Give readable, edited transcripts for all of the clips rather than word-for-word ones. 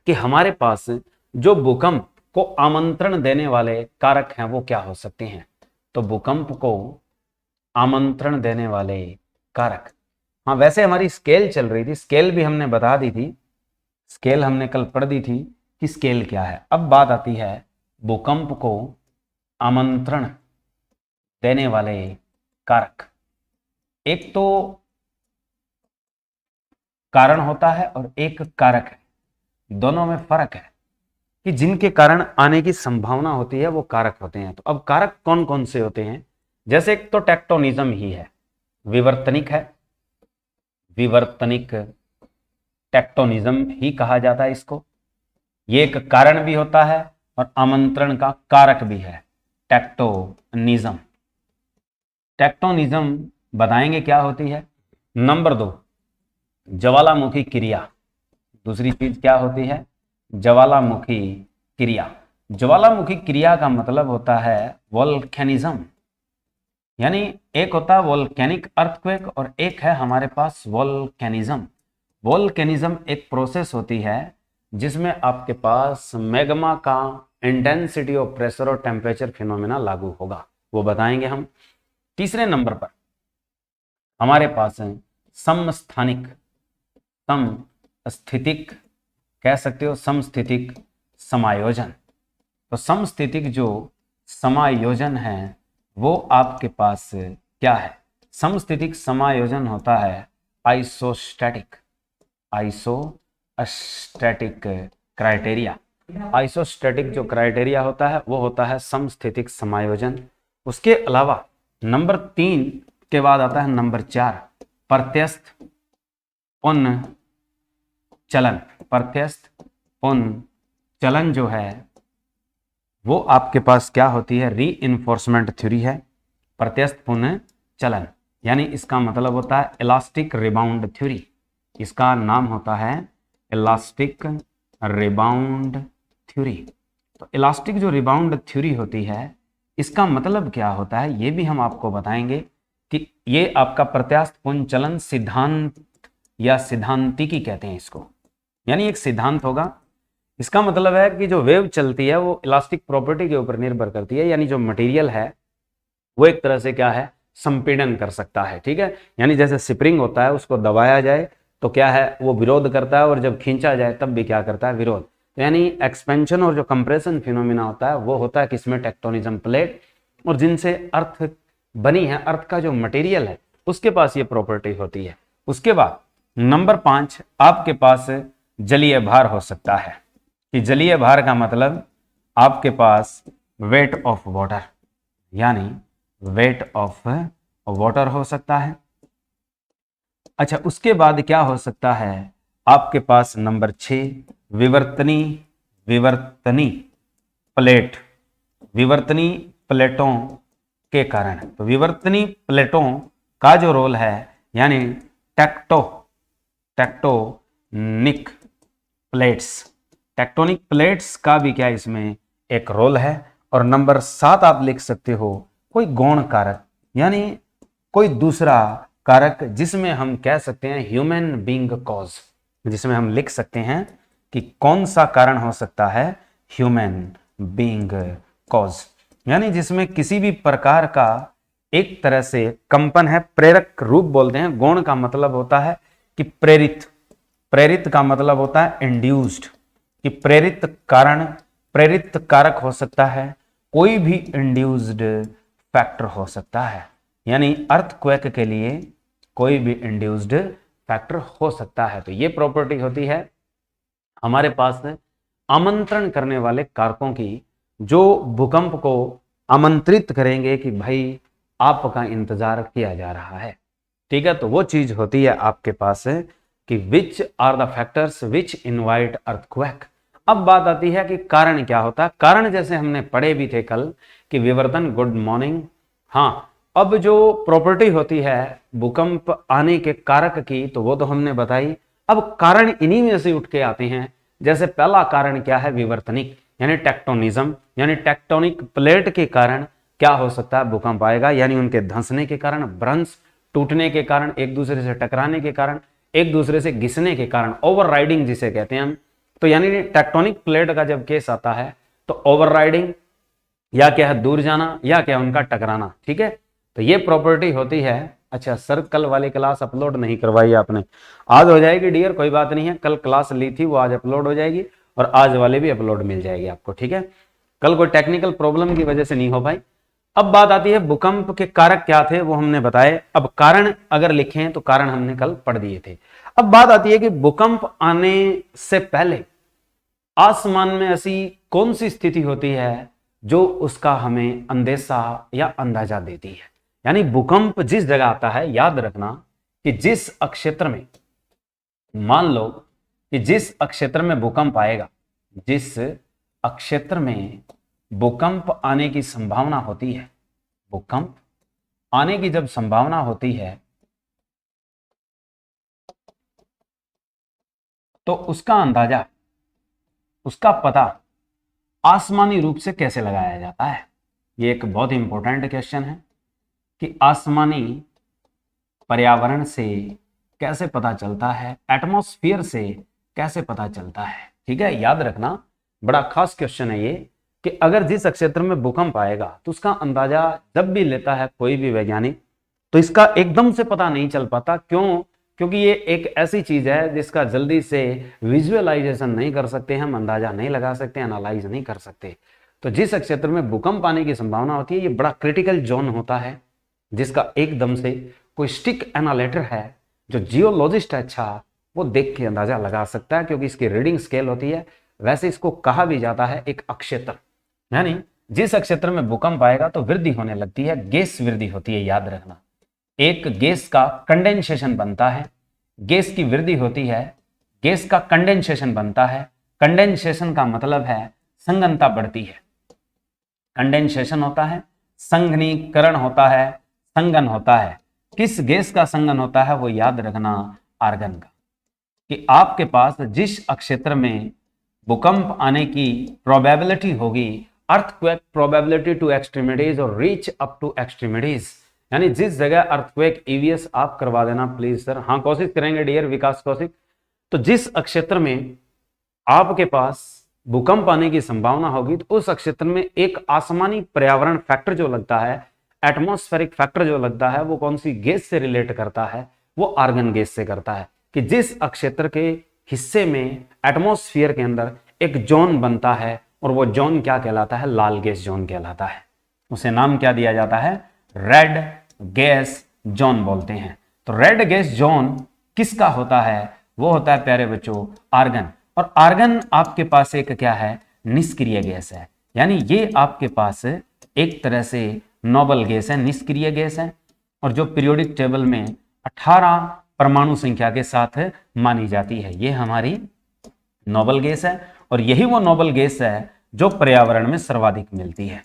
कि हमारे पास जो भूकंप को आमंत्रण देने वाले कारक हैं वो क्या हो सकते हैं। तो भूकंप को आमंत्रण देने वाले कारक, हाँ वैसे हमारी स्केल चल रही थी, स्केल भी हमने बता दी थी, स्केल हमने कल पढ़ दी थी कि स्केल क्या है। अब बात आती है भूकंप को आमंत्रण देने वाले कारक। एक तो कारण होता है और एक कारक है, दोनों में फर्क है कि जिनके कारण आने की संभावना होती है वो कारक होते हैं। तो अब कारक कौन कौन से होते हैं, जैसे एक तो टेक्टोनिज्म ही है, विवर्तनिक है, विवर्तनिक टेक्टोनिज्म ही कहा जाता है इसको। ये एक कारण भी होता है और आमंत्रण का कारक भी है, टेक्टोनिज्म। टेक्टोनिज्म बताएंगे क्या होती है। नंबर 2 ज्वालामुखी क्रिया, दूसरी चीज क्या होती है, ज्वालामुखी क्रिया। ज्वालामुखी क्रिया का मतलब होता है वोल्केनिज्म, यानी एक होता है वोल्केनिक अर्थक्वेक और एक है हमारे पास वोल्केनिज्म। वोल्केनिज्म एक प्रोसेस होती है जिसमें आपके पास मैग्मा का इंटेंसिटी ऑफ प्रेशर और टेम्परेचर फिनोमेना लागू होगा, वो बताएंगे हम। तीसरे नंबर पर हमारे पास है समस्थानिक, समस्थितिक कह सकते हो, समस्थितिक समायोजन। तो समस्थितिक जो समायोजन है वो आपके पास क्या है, समस्थितिक समायोजन होता है आइसोस्टैटिक, आइसोस्टैटिक क्राइटेरिया। आइसोस्टैटिक जो क्राइटेरिया होता है वो होता है समस्थितिक समायोजन। उसके अलावा नंबर 3 के बाद आता है नंबर 4 प्रत्यस्थ पुनः चलन। प्रत्यस्थ पुनः चलन जो है वो आपके पास क्या होती है, रीइंफोर्समेंट थ्योरी है, प्रत्यस्थ पुनः चलन, यानी इसका मतलब होता है इलास्टिक रिबाउंड थ्योरी। इसका नाम होता है इलास्टिक रिबाउंड थ्योरी। तो इलास्टिक जो रिबाउंड थ्योरी होती है इसका मतलब क्या होता है ये भी हम आपको बताएंगे कि ये आपका प्रत्यास्थ पुनः चलन सिद्धांत या सिद्धांतिकी कहते हैं इसको, यानी एक सिद्धांत होगा। इसका मतलब है कि जो वेव चलती है वो इलास्टिक प्रॉपर्टी के ऊपर निर्भर करती है, यानी जो मटेरियल है वो एक तरह से क्या है, संपीड़न कर सकता है, ठीक है। यानी जैसे स्प्रिंग होता है उसको दबाया जाए तो क्या है वो विरोध करता है और जब खींचा जाए तब भी क्या करता है, विरोध। तो यानी एक्सपेंशन और जो कंप्रेशन फिनोमिना होता है वो होता है किसमें, टेक्टोनिज्म प्लेट, और जिनसे अर्थ बनी है, अर्थ का जो मटेरियल है उसके पास ये प्रॉपर्टी होती है। उसके बाद नंबर 5 आपके पास जलीय भार हो सकता है, कि जलीय भार का मतलब आपके पास वेट ऑफ वाटर, यानी वेट ऑफ वाटर हो सकता है। अच्छा, उसके बाद क्या हो सकता है आपके पास नंबर 6 विवर्तनी प्लेट, विवर्तनी प्लेटों के कारण। तो विवर्तनी प्लेटों का जो रोल है, यानी टेक्टोनिक प्लेट्स का भी क्या इसमें एक रोल है। और नंबर 7 आप लिख सकते हो कोई गौण कारक, यानी कोई दूसरा कारक जिसमें हम कह सकते हैं ह्यूमन बीइंग कॉज, जिसमें हम लिख सकते हैं कि कौन सा कारण हो सकता है, ह्यूमन बीइंग कॉज, यानी जिसमें किसी भी प्रकार का एक तरह से कंपन है, प्रेरक रूप बोलते हैं। गौण का मतलब होता है कि प्रेरित, प्रेरित का मतलब होता है इंड्यूस्ड, कि प्रेरित कारण, प्रेरित कारक हो सकता है, कोई भी इंड्यूस्ड फैक्टर हो सकता है, यानी अर्थक्वेक के लिए कोई भी इंड्यूस्ड फैक्टर हो सकता है। तो ये प्रॉपर्टी होती है हमारे पास आमंत्रण करने वाले कारकों की, जो भूकंप को आमंत्रित करेंगे कि भाई आपका इंतजार किया जा रहा है, ठीक है। तो वो चीज होती है आपके पास कि which are the factors which invite earthquake. अब बात आती है कि कारण क्या होता है। कारण जैसे हमने पढ़े भी थे कल कि विवर्तन, गुड मॉर्निंग, हाँ। अब जो प्रॉपर्टी होती है भूकंप आने के कारक की, तो वो तो हमने बताई। अब कारण इन्हीं में से उठ के आते हैं। जैसे पहला कारण क्या है, विवर्तनिक, यानी टेक्टोनिज्म, यानी टेक्टोनिक प्लेट के कारण क्या हो सकता है, भूकंप आएगा, यानी उनके धंसने के कारण, भ्रंश टूटने के कारण, एक दूसरे से टकराने के कारण, एक दूसरे से घिसने के कारण, ओवरराइडिंग जिसे कहते हैं हम, तो यानी टेक्टोनिक प्लेट का जब केस आता है तो ओवरराइडिंग या क्या है दूर जाना या क्या उनका टकराना, ठीक है। तो ये प्रॉपर्टी होती है। अच्छा सर कल वाली क्लास अपलोड नहीं करवाई आपने, आज हो जाएगी डियर, कोई बात नहीं है, कल क्लास ली थी वो आज अपलोड हो जाएगी और आज वाली भी अपलोड मिल जाएगी आपको, ठीक है। कल कोई टेक्निकल प्रॉब्लम की वजह से नहीं हो पाई। अब बात आती है भूकंप के कारक क्या थे वो हमने बताए, अब कारण अगर लिखें तो कारण हमने कल पढ़ दिए थे। अब बात आती है कि भूकंप आने से पहले आसमान में ऐसी कौन सी स्थिति होती है जो उसका हमें अंदेशा या अंदाजा देती है। यानी भूकंप जिस जगह आता है, याद रखना कि जिस अक्षेत्र में, मान लो कि जिस अक्षेत्र में भूकंप आएगा, जिस अक्षेत्र में भूकंप आने की संभावना होती है, भूकंप आने की जब संभावना होती है तो उसका अंदाजा, उसका पता आसमानी रूप से कैसे लगाया जाता है। ये एक बहुत ही इंपॉर्टेंट क्वेश्चन है कि आसमानी पर्यावरण से कैसे पता चलता है, एटमॉस्फेयर से कैसे पता चलता है, ठीक है। याद रखना बड़ा खास क्वेश्चन है ये कि अगर जिस क्षेत्र में भूकंप आएगा तो उसका अंदाजा जब भी लेता है कोई भी वैज्ञानिक तो इसका एकदम से पता नहीं चल पाता। क्यों? क्योंकि ये एक ऐसी चीज है जिसका जल्दी से विजुअलाइजेशन नहीं कर सकते, हम अंदाजा नहीं लगा सकते, एनालाइज नहीं कर सकते। तो जिस क्षेत्र में भूकंप आने की संभावना होती है ये बड़ा क्रिटिकल जोन होता है जिसका एकदम से कोई स्टिक एनालिटर है जो जियोलॉजिस्ट है, अच्छा वो देख के अंदाजा लगा सकता है क्योंकि इसकी रीडिंग स्केल होती है। वैसे इसको कहा भी जाता है एक अक्षेत्र, यानी जिस क्षेत्र में भूकंप आएगा तो वृद्धि होने लगती है, गैस वृद्धि होती है। याद रखना एक गैस का कंडेंसेशन बनता है, गैस की वृद्धि होती है, गैस का कंडेंसेशन बनता है। कंडेंसेशन का मतलब है संघनता बढ़ती है, कंडेंसेशन होता है, संघनीकरण होता है, संगन होता है। किस गैस का संगन होता है वो याद रखना, आर्गन का। कि आपके पास जिस क्षेत्र में भूकंप आने की प्रोबेबिलिटी होगी, अर्थक्वेक प्रोबेबिलिटी टू एक्सट्रीमिटीज और रीच अप टू एक्सट्रीमिटीज, यानी जिस जगह अर्थक्वेक ईवीएस आप करवा देना प्लीज सर, हाँ कोशिश करेंगे डियर विकास कौशिक। तो जिस क्षेत्र में आपके पास भूकंप आने की संभावना होगी तो उस क्षेत्र में एक आसमानी पर्यावरण फैक्टर जो लगता है, एटमॉस्फेरिक फैक्टर जो लगता है, वो कौन सी गैस से रिलेट करता है, वो आर्गन गैस से करता है। कि जिस क्षेत्र के हिस्से में एटमॉस्फेयर के अंदर एक जोन बनता है और वो जोन क्या कहलाता है, लाल गैस जोन कहलाता है। उसे नाम क्या दिया जाता है, रेड गैस जोन बोलते हैं। तो रेड गैस जोन किसका होता है, वो होता है प्यारे बच्चों आर्गन। और आर्गन आपके पास एक क्या है, निष्क्रिय गैस है, यानी ये आपके पास एक तरह से नोबल गैस है, निष्क्रिय गैस है और जो पीरियोडिक टेबल में 18 परमाणु संख्या के साथ मानी जाती है। ये हमारी नोबल गैस है और यही वो नोबल गैस है जो पर्यावरण में सर्वाधिक मिलती है।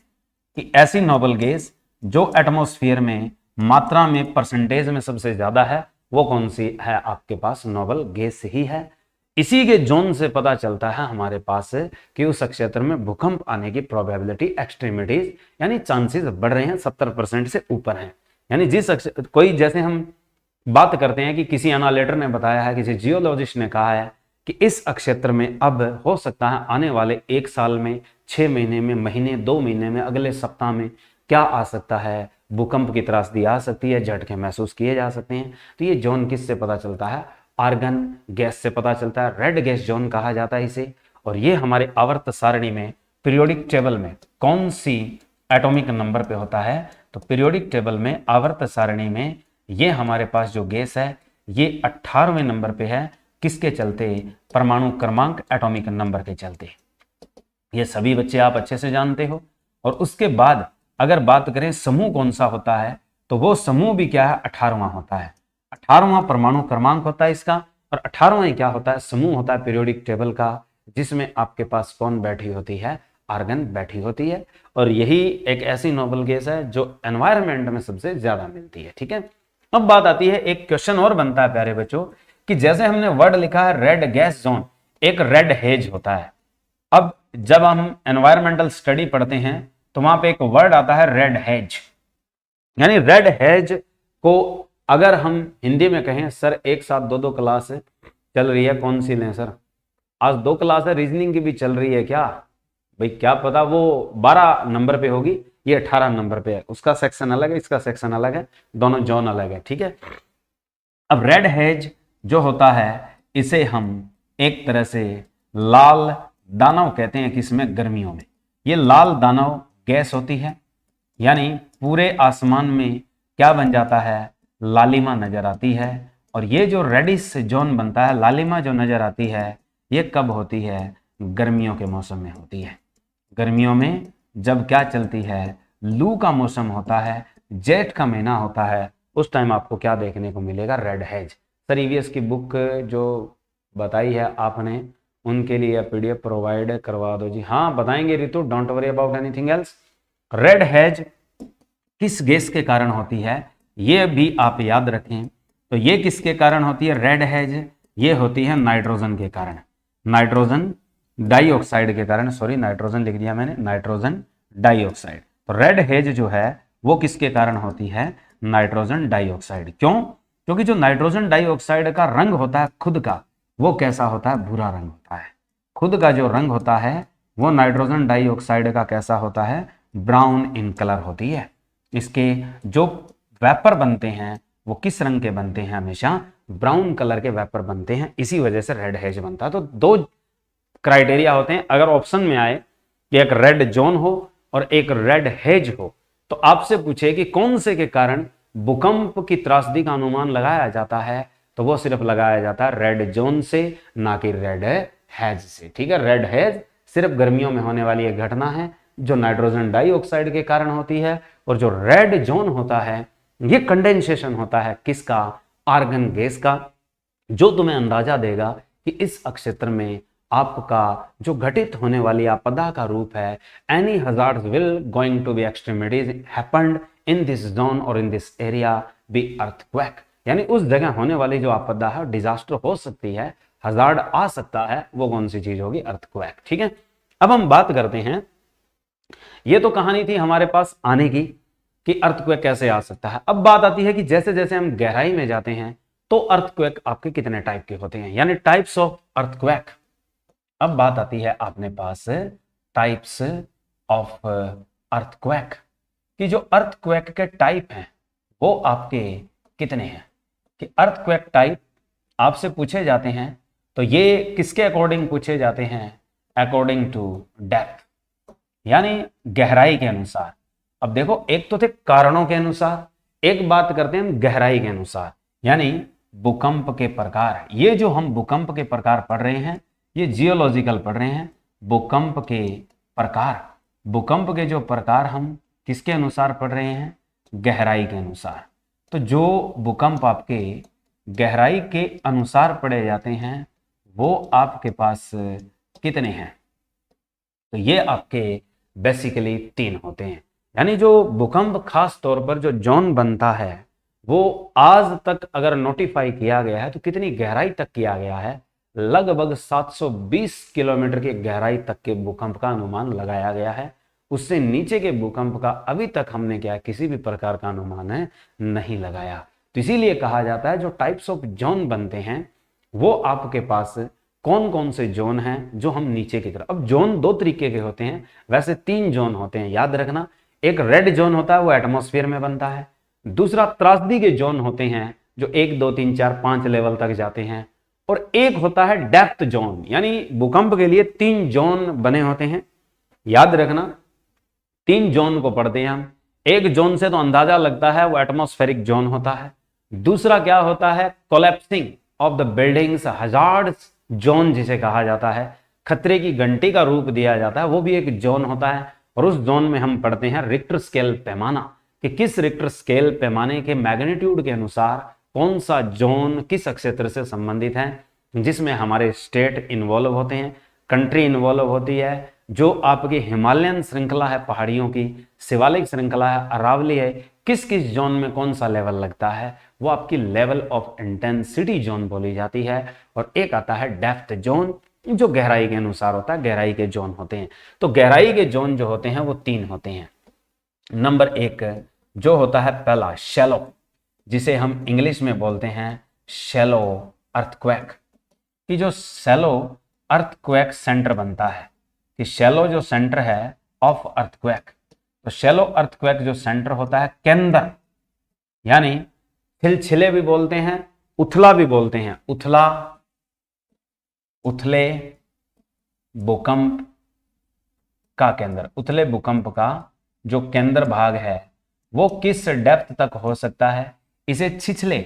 कि ऐसी नोबल गैस जो एटमॉस्फेयर में मात्रा में परसेंटेज में सबसे ज्यादा है वो कौन सी है, आपके पास नोबल गैस ही है। इसी के जोन से पता चलता है हमारे पास कि उस क्षेत्र में भूकंप आने की प्रोबेबिलिटी एक्सट्रीमिटीज यानी चांसेस बढ़ रहे हैं 70% से ऊपर हैं। यानी जिस कोई जैसे हम बात करते हैं कि किसी एनालिटर ने बताया है, किसी जियोलॉजिस्ट ने कहा है कि इस क्षेत्र में अब हो सकता है आने वाले 1 साल में, 6 महीने में, महीने 2 महीने में, अगले सप्ताह में क्या आ सकता है, भूकंप की त्रासदी आ सकती है, झटके महसूस किए जा सकते हैं। तो ये जोन किससे पता चलता है, आर्गन गैस से पता चलता है, रेड गैस जोन कहा जाता है इसे। और ये हमारे आवर्त सारणी में पीरियोडिक टेबल में कौन सी एटॉमिक नंबर पे होता है, तो पीरियोडिक टेबल में आवर्त सारणी में ये हमारे पास जो गैस है ये 18वें नंबर पे है। किसके चलते, परमाणु क्रमांक एटॉमिक नंबर के चलते। ये सभी बच्चे आप अच्छे से जानते हो। और उसके बाद अगर बात करें समूह कौन सा होता है, तो वो समूह भी क्या है, 18वां होता है। 18वां परमाणु क्रमांक होता है इसका। और 18वां क्या होता है, समूह होता है पीरियोडिक टेबल का, जिसमें आपके पास कौन बैठी होती है, आर्गन बैठी होती है। और यही एक ऐसी नोबल गैस है जो एनवायरनमेंट में सबसे ज्यादा मिलती है। ठीक है, अब बात आती है, एक क्वेश्चन और बनता है प्यारे बच्चों कि जैसे हमने वर्ड लिखा है रेड गैस जोन, एक रेड हेज होता है। अब जब हम एनवायरमेंटल स्टडी पढ़ते हैं तो वहां पे एक वर्ड आता है रेड हेज, यानी रेड हेज को अगर हम हिंदी में कहें, सर एक साथ 2-2 क्लास चल रही है, कौन सी लें सर, आज 2 क्लास है, रीजनिंग की भी चल रही है क्या भाई, क्या पता, वो 12 नंबर पे होगी, ये 18 नंबर पे है, उसका सेक्शन अलग है, इसका सेक्शन अलग है, दोनों जोन अलग है, ठीक है। अब रेड हेज जो होता है इसे हम एक तरह से लाल दानव कहते हैं, किसमें, गर्मियों में। ये लाल दानव गैस होती है, यानी पूरे आसमान में क्या बन जाता है, लालिमा नजर आती है। और ये जो रेडिश जोन बनता है, लालिमा जो नजर आती है, ये कब होती है, गर्मियों के मौसम में होती है। गर्मियों में जब क्या चलती है, लू का मौसम होता है, जेठ का महीना होता है, उस टाइम आपको क्या देखने को मिलेगा, रेड हेज। सर ईवीएस की बुक जो बताई है आपने, उनके लिए पीडीएफ प्रोवाइड करवा दो जी। हाँ बताएंगे Ritu, don't worry about anything else. Red hedge किस गैस के कारण होती है, ये भी आप याद रखें। तो ये किसके कारण होती है रेड हेज, ये होती है नाइट्रोजन के कारण, नाइट्रोजन डाइऑक्साइड के कारण, सॉरी नाइट्रोजन लिख दिया मैंने, नाइट्रोजन डाइऑक्साइड। तो रेड हेज जो है वो किसके कारण होती है, नाइट्रोजन डाइऑक्साइड। क्यों, क्योंकि जो नाइट्रोजन डाइऑक्साइड का रंग होता है खुद का, वो कैसा होता है, भूरा रंग होता है। खुद का जो रंग होता है वो नाइट्रोजन डाइऑक्साइड का कैसा होता है, ब्राउन इन कलर होती है। इसके जो वेपर बनते हैं वो किस रंग के बनते हैं, हमेशा ब्राउन कलर के वेपर बनते हैं, इसी वजह से रेड हेज बनता है। तो 2 क्राइटेरिया होते हैं, अगर ऑप्शन में आए कि एक रेड जोन हो और एक रेड हेज हो, तो आपसे पूछे कि कौन से के कारण भूकंप की त्रासदी का अनुमान लगाया जाता है, तो वो सिर्फ लगाया जाता है रेड जोन से, ना कि रेड हेज से, ठीक है। रेड हेज सिर्फ गर्मियों में होने वाली एक घटना है जो नाइट्रोजन डाइऑक्साइड के कारण होती है, और जो रेड जोन होता है ये कंडेंसेशन होता है किसका, आर्गन गैस का, जो तुम्हें अंदाजा देगा कि इस क्षेत्र में आपका जो घटित होने वाली आपदा का रूप है, any hazards will going to be extremities happened in this zone और in this area be earthquake, यानी उस जगह होने वाली जो आपदा है, डिजास्टर हो सकती है, हजार्ड आ सकता है, वो कौन सी चीज होगी, अर्थक्वेक, ठीक है। अब हम बात करते हैं, ये तो कहानी थी हमारे पास आने की कि अर्थक्वेक कैसे आ सकता है। अब बात आती है कि जैसे जैसे हम गहराई में जाते हैं तो अर्थक्वेक आपके कितने टाइप के होते हैं, यानी टाइप्स ऑफ अर्थक्वेक। अब बात आती है अपने पास टाइप्स ऑफ अर्थक्वेक, कि जो अर्थक्वेक के टाइप हैं वो आपके कितने हैं, कि अर्थक्वेक टाइप आपसे पूछे जाते हैं तो ये किसके अकॉर्डिंग पूछे जाते हैं, अकॉर्डिंग टू डेप्थ, यानी गहराई के अनुसार। अब देखो एक तो थे कारणों के अनुसार, एक बात करते हैं हम गहराई के अनुसार, यानी भूकंप के प्रकार। ये जो हम भूकंप के प्रकार पढ़ रहे हैं ये जियोलॉजिकल पढ़ रहे हैं, भूकंप के प्रकार। भूकंप के जो प्रकार हम किसके अनुसार पढ़ रहे हैं, गहराई के अनुसार। तो जो भूकंप आपके गहराई के अनुसार पढ़े जाते हैं वो आपके पास कितने हैं, तो ये आपके बेसिकली 3 होते हैं। यानी जो भूकंप खास तौर पर जो जोन बनता है वो आज तक अगर नोटिफाई किया गया है तो कितनी गहराई तक किया गया है, लगभग 720 किलोमीटर की गहराई तक के भूकंप का अनुमान लगाया गया है। उससे नीचे के भूकंप का अभी तक हमने क्या किसी भी प्रकार का अनुमान है नहीं लगाया। तो इसीलिए कहा जाता है जो टाइप्स ऑफ जोन बनते हैं वो आपके पास कौन कौन से जोन हैं जो हम नीचे की तरफ। अब जोन 2 तरीके के होते हैं, वैसे 3 जोन होते हैं, याद रखना। एक रेड जोन होता है वो एटमॉस्फेयर में बनता है, दूसरा त्रासदी के जोन होते हैं जो 1 2 3 4 5 लेवल तक जाते हैं, और एक होता है डेप्थ जोन, यानी भूकंप के लिए 3 जोन बने होते हैं, याद रखना। 3 जोन को पढ़ते हैं हम। एक जोन से तो अंदाजा लगता है वो एटमॉस्फेरिक जोन होता है, दूसरा क्या होता है, collapsing of the buildings hazards zone जिसे कहा जाता है, खतरे की घंटी का रूप दिया जाता है, वो भी एक जोन होता है। और उस जोन में हम पढ़ते हैं रिक्टर स्केल पैमाना, कि किस रिक्टर स्केल पैमाने के मैग्नीट्यूड के अनुसार कौन सा जोन किस क्षेत्र से संबंधित है, जिसमें हमारे स्टेट इन्वॉल्व होते हैं, कंट्री इन्वॉल्व होती है, जो आपकी हिमालयन श्रृंखला है पहाड़ियों की, शिवालिक श्रृंखला है, अरावली है, किस किस जोन में कौन सा लेवल लगता है, वो आपकी लेवल ऑफ इंटेंसिटी जोन बोली जाती है। और एक आता है डेप्थ जोन जो गहराई के अनुसार होता है, गहराई के जोन होते हैं। तो गहराई के जोन जो होते हैं वो 3 होते हैं। नंबर 1 जो होता है पहला शैलो, जिसे हम इंग्लिश में बोलते हैं शैलो अर्थक्वेक, कि जो शैलो अर्थक्वेक सेंटर बनता है, कि शैलो जो सेंटर है ऑफ अर्थक्वेक, तो शैलो अर्थक्वेक जो सेंटर होता है केंद्र, यानी छिलछिले भी बोलते हैं, उथला भी बोलते हैं, उथला, उथले भूकंप का केंद्र, उथले भूकंप का जो केंद्र भाग है वो किस डेप्थ तक हो सकता है, इसे छिछले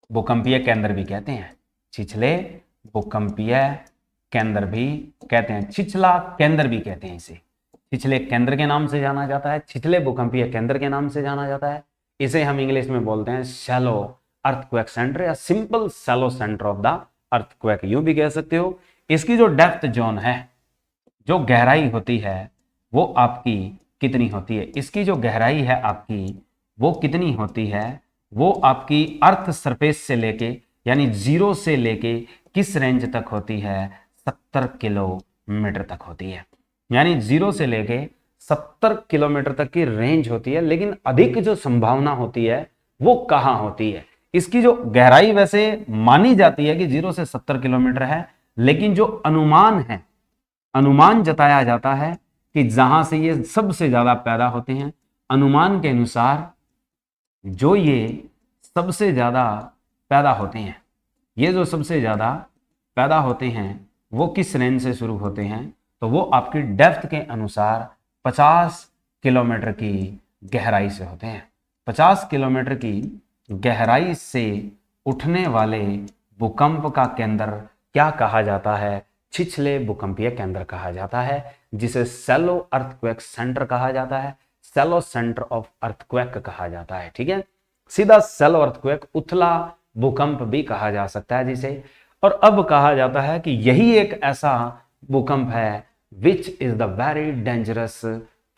भूकंपीय केंद्र भी कहते हैं, छिछले भूकंपीय केंद्र भी कहते हैं, छिछला केंद्र भी कहते हैं, इसे छिछले केंद्र के नाम से जाना जाता है, छिछले भूकंपीय केंद्र के नाम से जाना जाता है। इसे हम इंग्लिश में बोलते हैं शैलो अर्थक्वेक सेंटर या simple shallow centre of the earthquake, यूं भी कह सकते हो। इसकी जो डेप्थ जोन है, जो गहराई होती है वो आपकी कितनी होती है, इसकी जो गहराई है आपकी वो कितनी होती है, वो आपकी अर्थ सरफेस से लेके यानी 0 से लेके किस रेंज तक होती है, 70 किलोमीटर तक होती है, यानी 0 से लेके 70 किलोमीटर तक की रेंज होती है। लेकिन अधिक जो संभावना होती है वो कहाँ होती है, इसकी जो गहराई वैसे मानी जाती है कि 0 से 70 किलोमीटर है, लेकिन जो अनुमान है, अनुमान जताया जाता है कि जहां से ये सबसे ज्यादा पैदा होते हैं, अनुमान के अनुसार जो ये सबसे ज्यादा पैदा होते हैं, ये जो सबसे ज्यादा पैदा होते हैं वो किस रेंज से शुरू होते हैं, तो वो आपकी डेप्थ के अनुसार 50 किलोमीटर की गहराई से होते हैं। 50 किलोमीटर की गहराई से उठने वाले भूकंप का केंद्र क्या कहा जाता है, छिछले भूकंपीय केंद्र कहा जाता है, जिसे शैलो अर्थक्वेक सेंटर कहा जाता है, शैलो सेंटर ऑफ अर्थक्वेक कहा जाता है। ठीक है, सीधा शैलो अर्थक्वेक, उथला भूकंप भी कहा जा सकता है जिसे। और अब कहा जाता है कि यही एक ऐसा भूकंप है which is the very dangerous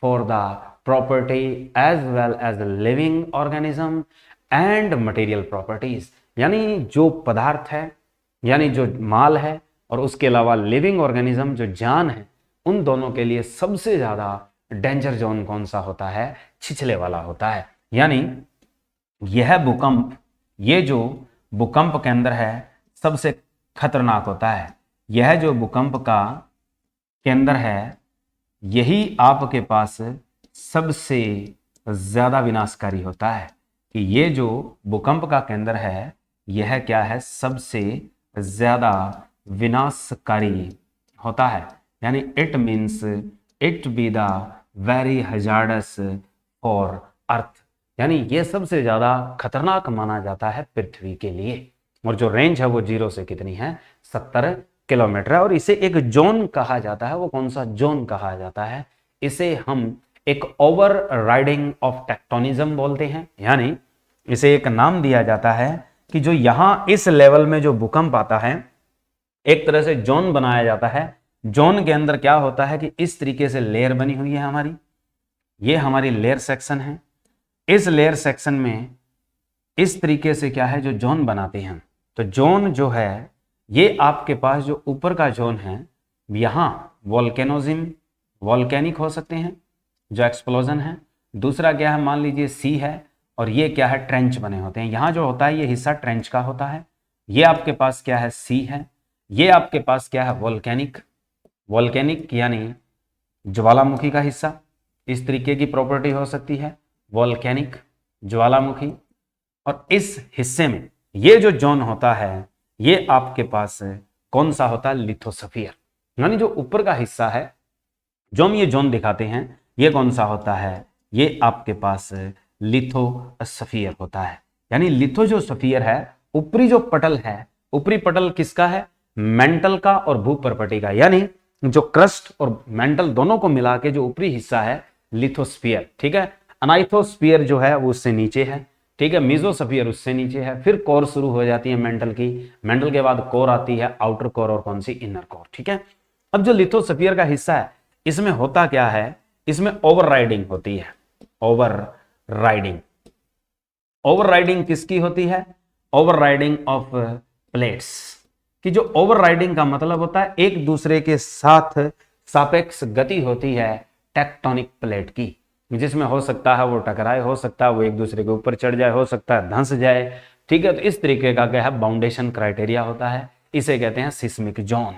for the property as well as living organism and material properties, यानी जो पदार्थ है, यानी जो माल है, और उसके अलावा लिविंग ऑर्गेनिज्म जो जान है, उन दोनों के लिए सबसे ज्यादा डेंजर जोन कौन सा होता है, छिछले वाला होता है। यानी यह भूकंप, ये जो भूकंप केंद्र है सबसे खतरनाक होता है। यह जो भूकंप का केंद्र है यही आपके पास सबसे ज्यादा विनाशकारी होता है, कि ये जो भूकंप का केंद्र है यह क्या है, सबसे ज्यादा विनाशकारी होता है। यानी it means it be the very hazardous for earth, यानी ये सबसे ज्यादा खतरनाक माना जाता है पृथ्वी के लिए। और जो रेंज है वो 0 से कितनी है, 70 किलोमीटर है। और इसे एक जोन कहा जाता है, वो कौन सा जोन कहा जाता है, इसे हम एक ओवर राइडिंग ऑफ टेक्टोनिज्म बोलते हैं। यानी इसे एक नाम दिया जाता है कि जो यहां इस लेवल में जो भूकंप आता है, एक तरह से जोन बनाया जाता है। जोन के अंदर क्या होता है कि इस तरीके से लेयर बनी हुई है हमारी, ये हमारी लेयर सेक्शन है। इस लेयर सेक्शन में इस तरीके से क्या है जो जोन बनाते हैं, तो जोन जो है ये आपके पास जो ऊपर का जोन है, यहाँ वोल्केनोजिम, वोल्केनिक हो सकते हैं जो एक्सप्लोजन है। दूसरा क्या है, मान लीजिए सी है, और ये क्या है, ट्रेंच बने होते हैं। यहाँ जो होता है ये हिस्सा ट्रेंच का होता है। ये आपके पास क्या है, सी है। ये आपके पास क्या है, वोल्केनिक, वोल्केनिक यानी ज्वालामुखी का हिस्सा, इस तरीके की प्रॉपर्टी हो सकती है वोल्केनिक, ज्वालामुखी। और इस हिस्से में ये जो जोन होता है ये आपके पास कौन सा होता है, लिथोस्फीयर, यानी जो ऊपर का हिस्सा है जो हम ये जोन दिखाते हैं ये कौन सा होता है, ये आपके पास लिथोस्फीयर होता है। यानी लिथो जो स्फीयर है, ऊपरी जो पटल है, ऊपरी पटल किसका है, मेंटल का और भूपर्पटी का, यानी जो क्रस्ट और मेंटल दोनों को मिला के जो ऊपरी हिस्सा है लिथोस्फीयर। ठीक है, अनाइथोस्फीयर जो है वो उससे नीचे है। ठीक है, मीजोस्फीयर उससे नीचे है। फिर कोर शुरू हो जाती है मेंटल की, मेंटल के बाद कोर आती है, आउटर कोर और कौन सी, इनर कोर। ठीक है, अब जो लिथोस्फीयर का हिस्सा है इसमें होता क्या है, इसमें ओवरराइडिंग होती है। ओवरराइडिंग, ओवरराइडिंग किसकी होती है, ओवरराइडिंग ऑफ प्लेट्स की। जो ओवरराइडिंग का मतलब होता है एक दूसरे के साथ सापेक्ष गति होती है टेक्टोनिक प्लेट की, जिसमें हो सकता है वो टकराए, हो सकता है वो एक दूसरे के ऊपर चढ़ जाए, हो सकता है धंस जाए, ठीक है। तो इस तरीके का क्या है बाउंडेशन क्राइटेरिया होता है, इसे कहते हैं सिस्मिक जोन,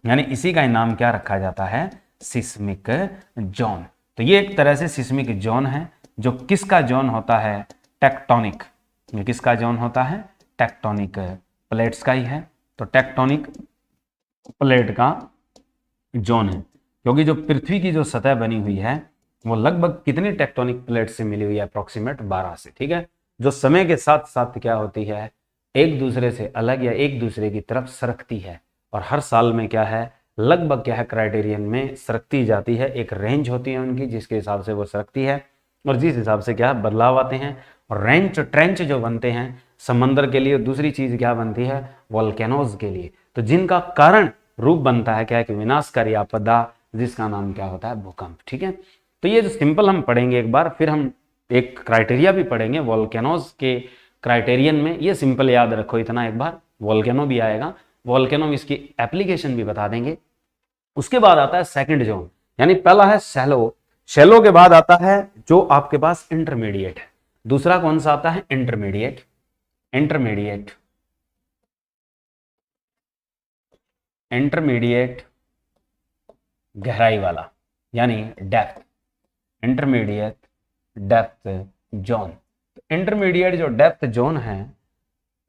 यानी इसी का नाम क्या रखा जाता है, सिस्मिक जोन। तो ये एक तरह से सिस्मिक जोन है जो किसका जोन होता है, टेक्टोनिक। ये किसका जोन होता है, टेक्टोनिक प्लेट्स का ही है। तो टेक्टोनिक प्लेट का जोन है, क्योंकि जो पृथ्वी की जो सतह बनी हुई है वो लगभग कितनी टेक्टोनिक प्लेट से मिली हुई है, अप्रोक्सीमेट 12 से, ठीक है। जो समय के साथ साथ क्या होती है, एक दूसरे से अलग या एक दूसरे की तरफ सरकती है, और हर साल में क्या है, लगभग क्या है, क्राइटेरियन में सरकती जाती है। एक रेंज होती है उनकी जिसके हिसाब से वो सरकती है, और जिस हिसाब से क्या बदलाव आते हैं। और रेंच ट्रेंच जो बनते हैं समंदर के लिए, और दूसरी चीज क्या बनती है, वोल्केनोज के लिए। तो जिनका कारण रूप बनता है क्या है कि विनाशकारी आपदा, जिसका नाम क्या होता है, भूकंप, ठीक है। तो ये जो सिंपल हम पढ़ेंगे एक बार, फिर हम एक क्राइटेरिया भी पढ़ेंगे वोल्केनोज के क्राइटेरियन में। ये सिंपल याद रखो इतना, एक बार वोल्केनो भी आएगा, वोल्केनो में इसकी एप्लीकेशन भी बता देंगे। उसके बाद आता है सेकंड जोन, यानी पहला है शैलो, शैलो के बाद आता है जो आपके पास इंटरमीडिएट है। दूसरा कौन सा आता है, इंटरमीडिएट, इंटरमीडिएट, इंटरमीडिएट गहराई वाला, यानी depth, intermediate depth zone. Intermediate जो डेप्थ जोन है,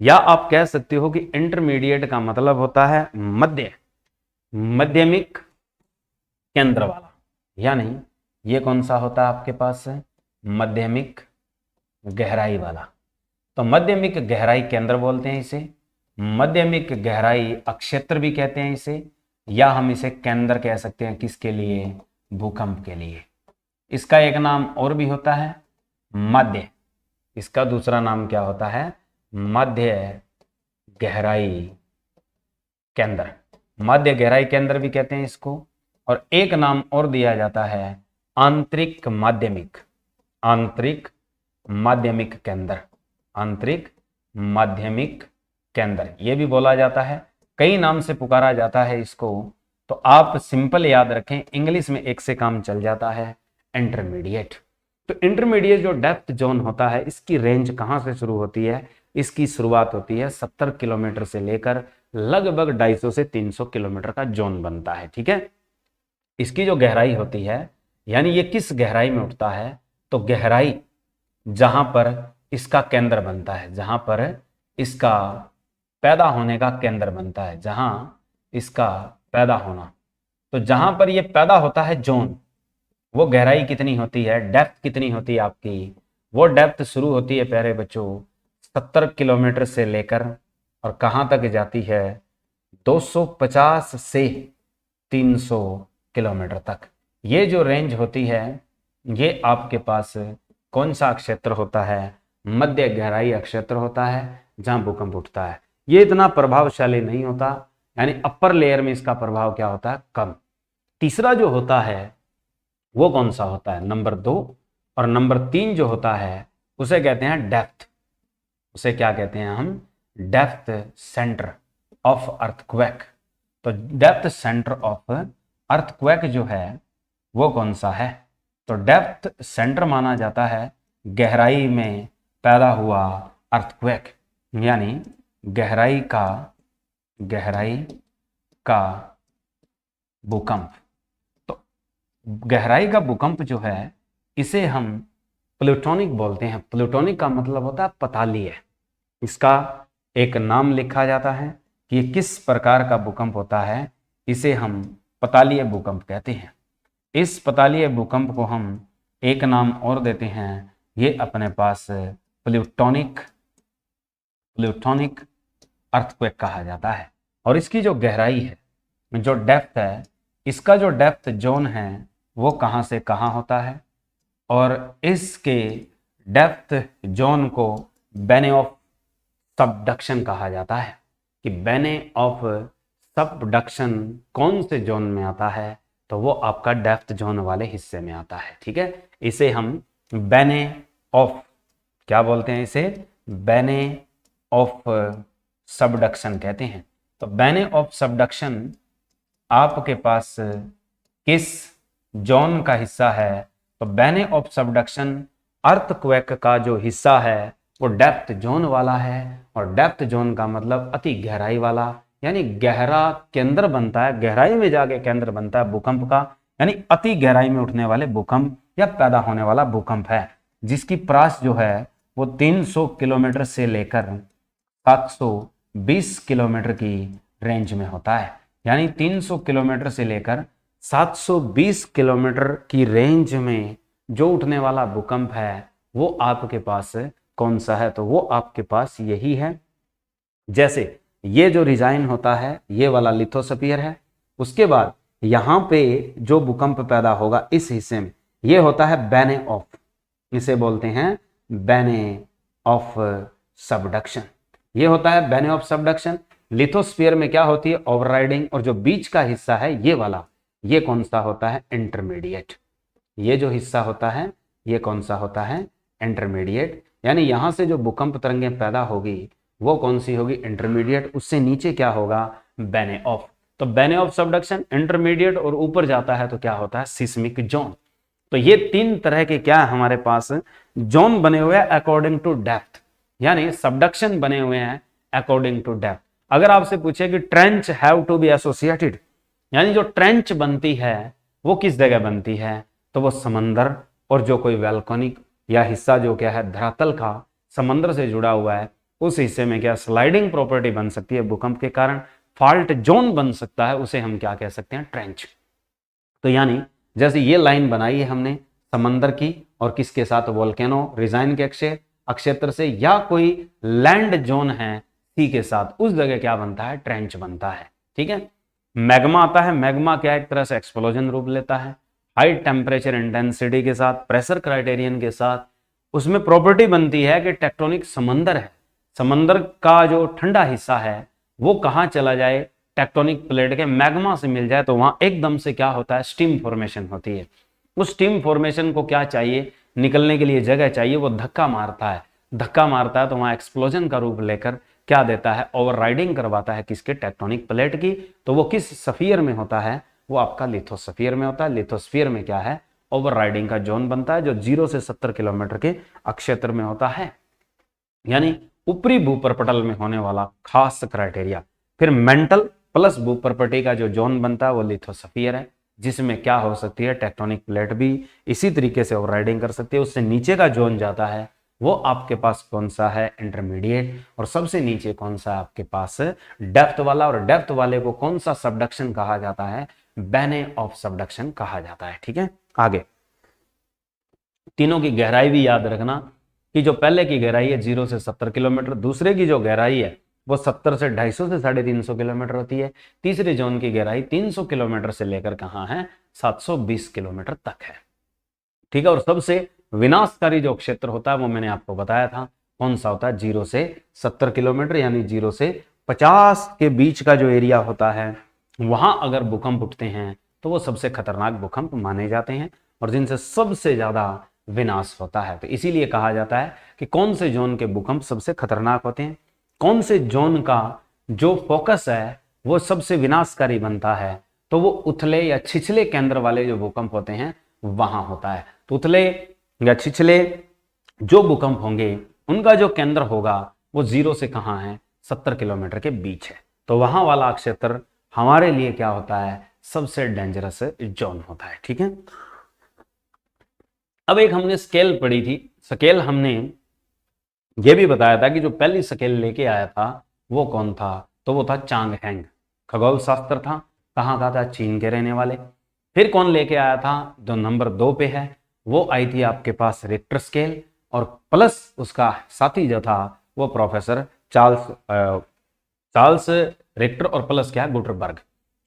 या आप कह सकते हो कि इंटरमीडिएट का मतलब होता है मध्य, माध्यमिक केंद्र वाला, यानी ये कौन सा होता है आपके पास, माध्यमिक गहराई वाला। तो माध्यमिक गहराई केंद्र बोलते हैं इसे, माध्यमिक गहराई अक्षेत्र भी कहते हैं इसे, या हम इसे केंद्र कह सकते हैं, किसके लिए, भूकंप के लिए। इसका एक नाम और भी होता है मध्य, इसका दूसरा नाम क्या होता है, मध्य गहराई केंद्र, मध्य गहराई केंद्र भी कहते हैं इसको। और एक नाम और दिया जाता है आंतरिक माध्यमिक, आंतरिक माध्यमिक केंद्र, आंतरिक माध्यमिक केंद्र ये भी बोला जाता है, कई नाम से पुकारा जाता है इसको। तो आप सिंपल याद रखें, इंग्लिश में एक से काम चल जाता है, इंटरमीडिएट। तो इंटरमीडिएट जो डेप्थ जोन होता है, इसकी रेंज कहां से शुरू होती है, इसकी शुरुआत होती है 70 किलोमीटर से लेकर लगभग 250 से 300 किलोमीटर का जोन बनता है, ठीक है। इसकी जो गहराई होती है, यानी ये किस गहराई में उठता है, तो गहराई जहां पर इसका केंद्र बनता है, जहां पर इसका पैदा होने का केंद्र बनता है, जहां इसका पैदा होना, तो जहां पर ये पैदा होता है जोन, वो गहराई कितनी होती है, डेप्थ कितनी होती है आपकी, वो डेप्थ शुरू होती है प्यारे बच्चों 70 किलोमीटर से लेकर, और कहां तक जाती है, 250 से 300 किलोमीटर तक। ये जो रेंज होती है, ये आपके पास कौन सा क्षेत्र होता है, मध्य गहराई क्षेत्र होता है, जहां भूकंप उठता है। ये इतना प्रभावशाली नहीं होता, यानी अपर लेयर में इसका प्रभाव क्या होता है, कम। तीसरा जो होता है वो कौन सा होता है, नंबर 2, और नंबर 3 जो होता है उसे कहते हैं डेप्थ, उसे क्या कहते हैं हम, डेप्थ सेंटर ऑफ अर्थक्वेक। तो डेप्थ सेंटर ऑफ अर्थक्वेक जो है वो कौन सा है, तो डेप्थ सेंटर माना जाता है गहराई में पैदा हुआ अर्थक्वेक, यानी गहराई का भूकंप। तो गहराई का भूकंप जो है इसे हम प्लूटोनिक बोलते हैं। प्लूटोनिक का मतलब होता है पतालीय। इसका एक नाम लिखा जाता है कि ये किस प्रकार का भूकंप होता है, इसे हम पतालीय भूकंप कहते हैं। इस पतालीय भूकंप को हम एक नाम और देते हैं, ये अपने पास प्लूटोनिक अर्थक्वेक कहा जाता है। और इसकी जो गहराई है, जो डेप्थ है, इसका जो डेप्थ जोन है वो कहां से कहां होता है, और इसके डेप्थ जोन को बेने ऑफ सबडक्शन कहा जाता है। कि बेने ऑफ सबडक्शन कौन से जोन में आता है, तो वो आपका डेप्थ जोन वाले हिस्से में आता है, ठीक है। इसे हम बेने ऑफ क्या बोलते हैं, इसे बेने ऑफ सबडक्शन कहते हैं। तो बेने ऑफ सबडक्शन आपके पास किस जोन का हिस्सा है, तो बेने ऑफ सबडक्शन अर्थक्वेक का जो हिस्सा है वो डेप्थ जोन वाला है, और डेप्थ जोन का मतलब अति गहराई वाला, यानी गहरा केंद्र बनता है, गहराई में जाके केंद्र बनता है भूकंप का, यानी अति गहराई में उठने वाले भूकंप या पैदा होने वाला भूकंप है, जिसकी प्रास जो है वो 300 किलोमीटर से लेकर 720 किलोमीटर की रेंज में होता है। यानी 300 किलोमीटर से लेकर 720 किलोमीटर की रेंज में जो उठने वाला भूकंप है वो आपके पास कौन सा है, तो वो आपके पास यही है। जैसे ये जो रिजाइन होता है ये वाला लिथोस्फीयर है, उसके बाद यहां पे जो भूकंप पैदा होगा इस हिस्से में ये होता है बैने ऑफ, इसे बोलते हैं बैने ऑफ सबडक्शन, ये होता है बैने ऑफ सबडक्शन। लिथोस्फीयर में क्या होती है, ओवरराइडिंग, और जो बीच का हिस्सा है ये वाला, ये कौन सा होता है, इंटरमीडिएट। ये जो हिस्सा होता है ये कौन सा होता है, इंटरमीडिएट। यानी यहां से जो भूकंप तरंगें पैदा होगी वो कौन सी होगी, इंटरमीडिएट। उससे नीचे क्या होगा, बैने ऑफ। तो बैने ऑफ सबडक्शन, इंटरमीडिएट, और ऊपर जाता है तो क्या होता है, सिस्मिक जोन। तो ये तीन तरह के क्या है हमारे पास, जोन बने हुए हैं अकॉर्डिंग टू डेप्थ, यानी सबडक्शन बने हुए हैं अकॉर्डिंग टू डेप्थ। अगर आपसे पूछे कि trench have to be associated, यानी जो ट्रेंच बनती है वो किस जगह बनती है, तो वो समंदर और जो कोई वैल्कोनिक या हिस्सा जो क्या है धरातल का समंदर से जुड़ा हुआ है उस हिस्से में क्या स्लाइडिंग प्रॉपर्टी बन सकती है भूकंप के कारण, फॉल्ट जोन बन सकता है, उसे हम क्या कह सकते हैं, ट्रेंच। तो यानी जैसे ये लाइन बनाई है हमने समंदर की और किसके साथ, वोल्केनो रिजाइन के अक्षेत्र से, या कोई लैंड जोन है सी के साथ, उस जगह क्या बनता है, ट्रेंच बनता है। ठीक है। मैग्मा आता है, मैग्मा क्या एक तरह से एक्सप्लोजन रूप लेता है, हाई टेम्परेचर इंटेंसिटी के साथ, प्रेशर क्राइटेरियन के साथ। उसमें प्रॉपर्टी बनती है कि टेक्टोनिक समंदर है, समंदर का जो ठंडा हिस्सा है वो कहाँ चला जाए, टेक्टोनिक प्लेट के मैग्मा से मिल जाए, तो वहां एकदम से क्या होता है, स्टीम फॉर्मेशन होती है। उस स्टीम फॉर्मेशन को क्या चाहिए, निकलने के लिए जगह चाहिए, वो धक्का मारता है, धक्का मारता है तो वहां एक्सप्लोजन का रूप लेकर क्या देता है, ओवरराइडिंग करवाता है किसके, टेक्टोनिक प्लेट की। तो वो किस स्फीयर में होता है, वो आपका लिथोस्फीयर में होता है। लिथोस्फीयर में क्या है, ओवरराइडिंग का जोन बनता है जो 0 से 70 किलोमीटर के अक्षेत्र में होता है, यानी ऊपरी भूप्रपटल में होने वाला खास क्राइटेरिया। फिर मेंटल प्लस भूप्रपटी का जो जोन बनता है वो लिथोस्फीयर है, जिसमें क्या हो सकती है, टेक्टोनिक प्लेट भी इसी तरीके से ओवरराइडिंग कर सकती है। उससे नीचे का जोन जाता है वो आपके पास कौन सा है, इंटरमीडिएट। और सबसे नीचे कौन सा आपके पास, डेप्थ वाला, और डेप्थ वाले को कौन सा सबडक्शन कहा जाता है, बैने ऑफ सबडक्शन कहा जाता है। ठीक है। आगे तीनों की गहराई भी याद रखना कि जो पहले की गहराई है 0 से 70 किलोमीटर, दूसरे की जो गहराई है वो 70 से 250 से 350 किलोमीटर होती है, तीसरे जोन की गहराई 300 किलोमीटर से लेकर कहाँ है, 720 किलोमीटर तक है। ठीक है। और सबसे विनाशकारी जो क्षेत्र होता है वो मैंने आपको बताया था, कौन सा होता है, 0 से 70 किलोमीटर, यानी 0 से 50 के बीच का जो एरिया होता है वहां अगर भूकंप उठते हैं तो वो सबसे खतरनाक भूकंप माने जाते हैं और जिनसे सबसे ज्यादा विनाश होता है। तो इसीलिए कहा जाता है कि कौन से जोन के भूकंप सबसे खतरनाक होते हैं, कौन से जोन का जो फोकस है वो सबसे विनाशकारी बनता है, तो वो उथले या छिछले केंद्र वाले जो भूकंप होते हैं वहां होता है। तो उथले या छिछले जो भूकंप होंगे उनका जो केंद्र होगा वो 0 से कहाँ है, 70 किलोमीटर के बीच है। तो वहां वाला क्षेत्र हमारे लिए क्या होता है, सबसे डेंजरस जोन होता है। ठीक है। अब एक हमने स्केल पढ़ी थी, स्केल हमने ये भी बताया था कि जो पहली स्केल लेके आया था वो कौन था, तो वो था चांग हैंग, खगोल शास्त्र था, कहाँ का था, चीन के रहने वाले। फिर कौन लेके आया था, जो नंबर 2 पे है, वो आई थी आपके पास रिक्टर स्केल, और प्लस उसका साथी जो था वो प्रोफेसर चार्ल्स रिक्टर, और प्लस क्या है, गुटरबर्ग।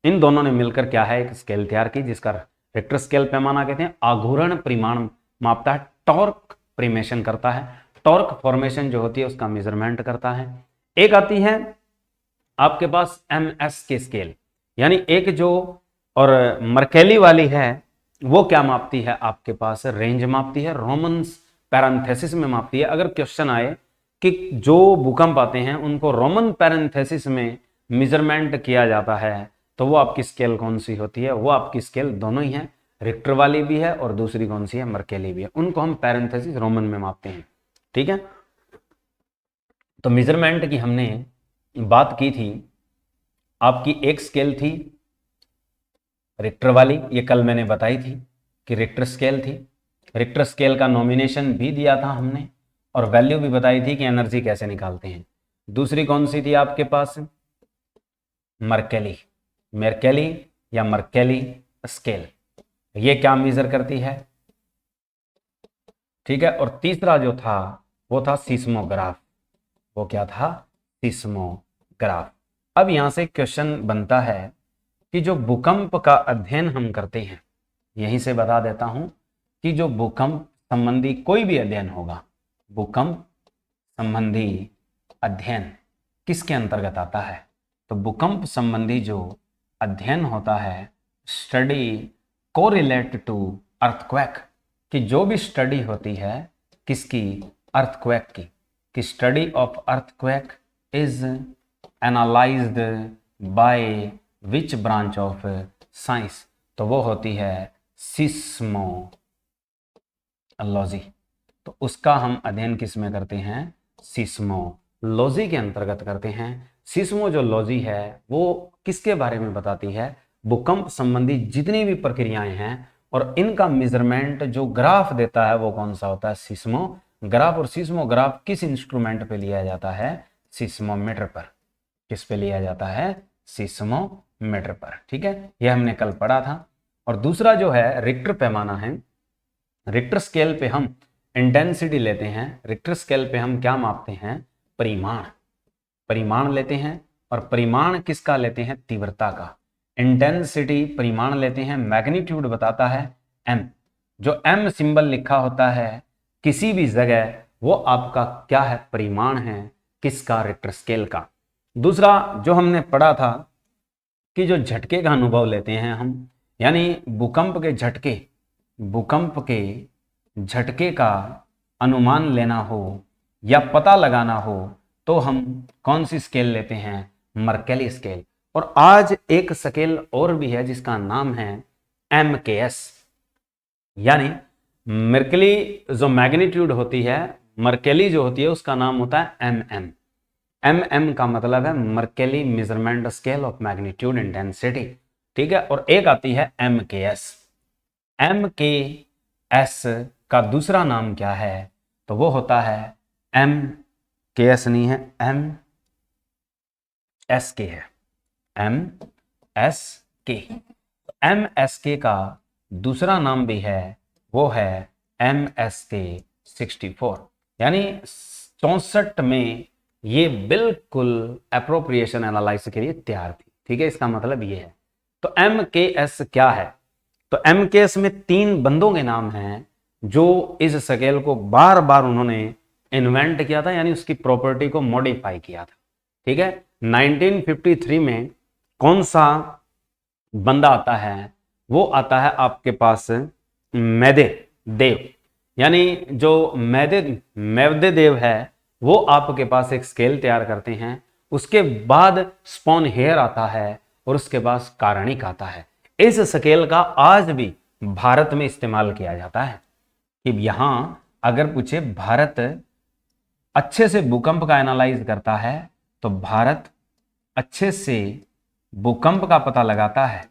इन दोनों ने मिलकर क्या है, एक स्केल तैयार की जिसका रिक्टर स्केल पैमाना कहते हैं। आघूर्ण परिमाण मापता है, टॉर्क प्रिमेशन करता है, टॉर्क फॉर्मेशन जो होती है उसका मेजरमेंट करता है। एक आती है आपके पास MS के स्केल, यानी एक जो और मर्केली वाली है वो क्या मापती है, आपके पास रेंज मापती है, रोमन पैरेंथेसिस में मापती है। अगर क्वेश्चन आए कि जो भूकंप आते हैं उनको रोमन पैरेंथेसिस में मेजरमेंट किया जाता है तो वो आपकी स्केल कौन सी होती है, वो आपकी स्केल दोनों ही है, रिक्टर वाली भी है और दूसरी कौन सी है, मर्केली भी है। उनको हम पैरेंथेसिस रोमन में मापते हैं। ठीक है। तो मेजरमेंट की हमने बात की थी, आपकी एक स्केल थी रिक्टर वाली, ये कल मैंने बताई थी कि रिक्टर स्केल थी। रिक्टर स्केल का नॉमिनेशन भी दिया था हमने और वैल्यू भी बताई थी कि एनर्जी कैसे निकालते हैं। दूसरी कौन सी थी आपके पास? मर्केली, मेर्केली या मर्केली स्केल, ये क्या मेजर करती है, ठीक है। और तीसरा जो था वो था सीस्मोग्राफ, वो क्या था? सीस्मोग्राफ। अब यहां से क्वेश्चन बनता है कि जो भूकंप का अध्ययन हम करते हैं, यहीं से बता देता हूं कि जो भूकंप संबंधी कोई भी अध्ययन होगा, भूकंप संबंधी अध्ययन किसके अंतर्गत आता है? तो भूकंप संबंधी जो अध्ययन होता है, स्टडी कोरिलेट टू अर्थक्वेक, कि जो भी स्टडी होती है किसकी? अर्थक्वेक की, कि study of earthquake is analysed by which branch of science, तो वो होती है सिस्मोलॉजी। तो उसका हम अध्ययन किस में करते हैं? सिस्मोलॉजी के अंतर्गत करते हैं। सिस्मो जो लॉजी है वो किसके बारे में बताती है? भूकंप संबंधी जितनी भी प्रक्रियाएं हैं, और इनका मेजरमेंट जो ग्राफ देता है वो कौन सा होता है? सिस्मोग्राफ। और सिस्मोग्राफ किस इंस्ट्रूमेंट पे लिया जाता है? सिस्मोमीटर पर। किस पे लिया जाता है? सिस्मोमीटर पर, ठीक है, यह हमने कल पढ़ा था। और दूसरा जो है रिक्टर पैमाना है, रिक्टर स्केल पे हम इंटेंसिटी लेते हैं, रिक्टर स्केल पे हम क्या मापते हैं? परिमाण, परिमाण लेते हैं। और परिमाण किसका लेते हैं? तीव्रता का। इंटेंसिटी परिमाण लेते हैं, मैग्नीट्यूड बताता है m, जो m सिंबल लिखा होता है किसी भी जगह, वो आपका क्या है? परिमाण है, किसका? रिक्टर स्केल का। दूसरा जो हमने पढ़ा था कि जो झटके का अनुभव लेते हैं हम, यानी भूकंप के झटके, भूकंप के झटके का अनुमान लेना हो या पता लगाना हो तो हम कौन सी स्केल लेते हैं? Mercalli scale. और आज एक स्केल और भी है जिसका नाम है MKS, यानी मर्केली जो मैग्नीट्यूड होती है, मर्केली जो होती है उसका नाम होता है MM। MM का मतलब है Mercalli measurement scale of magnitude intensity, ठीक है। और एक आती है MKS। MKS का दूसरा नाम क्या है? तो वो होता है MKS नहीं है, MSK है, MSK। MSK का दूसरा नाम भी है, वो है MSK 64, यानी 64 में ये बिल्कुल एप्रोप्रिएशन एनालिसिस के लिए तैयार थी, ठीक है, इसका मतलब ये है। तो MKS क्या है? तो MKS में 3 बंदों के नाम हैं जो इस स्केल को बार बार उन्होंने इन्वेंट किया था, यानी उसकी प्रॉपर्टी को मॉडिफाई किया था, ठीक है। 1953 में कौन सा बंदा आता है? वो आता है आपके पास मेवदेदेव, यानी जो मेवदेदेव है वो आपके पास एक स्केल तैयार करते हैं। उसके बाद स्पॉनहेयर आता है और उसके बाद कारणिक आता है। इस स्केल का आज भी भारत में इस्तेमाल किया जाता है कि यहां अगर पूछे भारत अच्छे से भूकंप का एनालाइज करता है तो भारत अच्छे से भूकंप का पता लगाता है,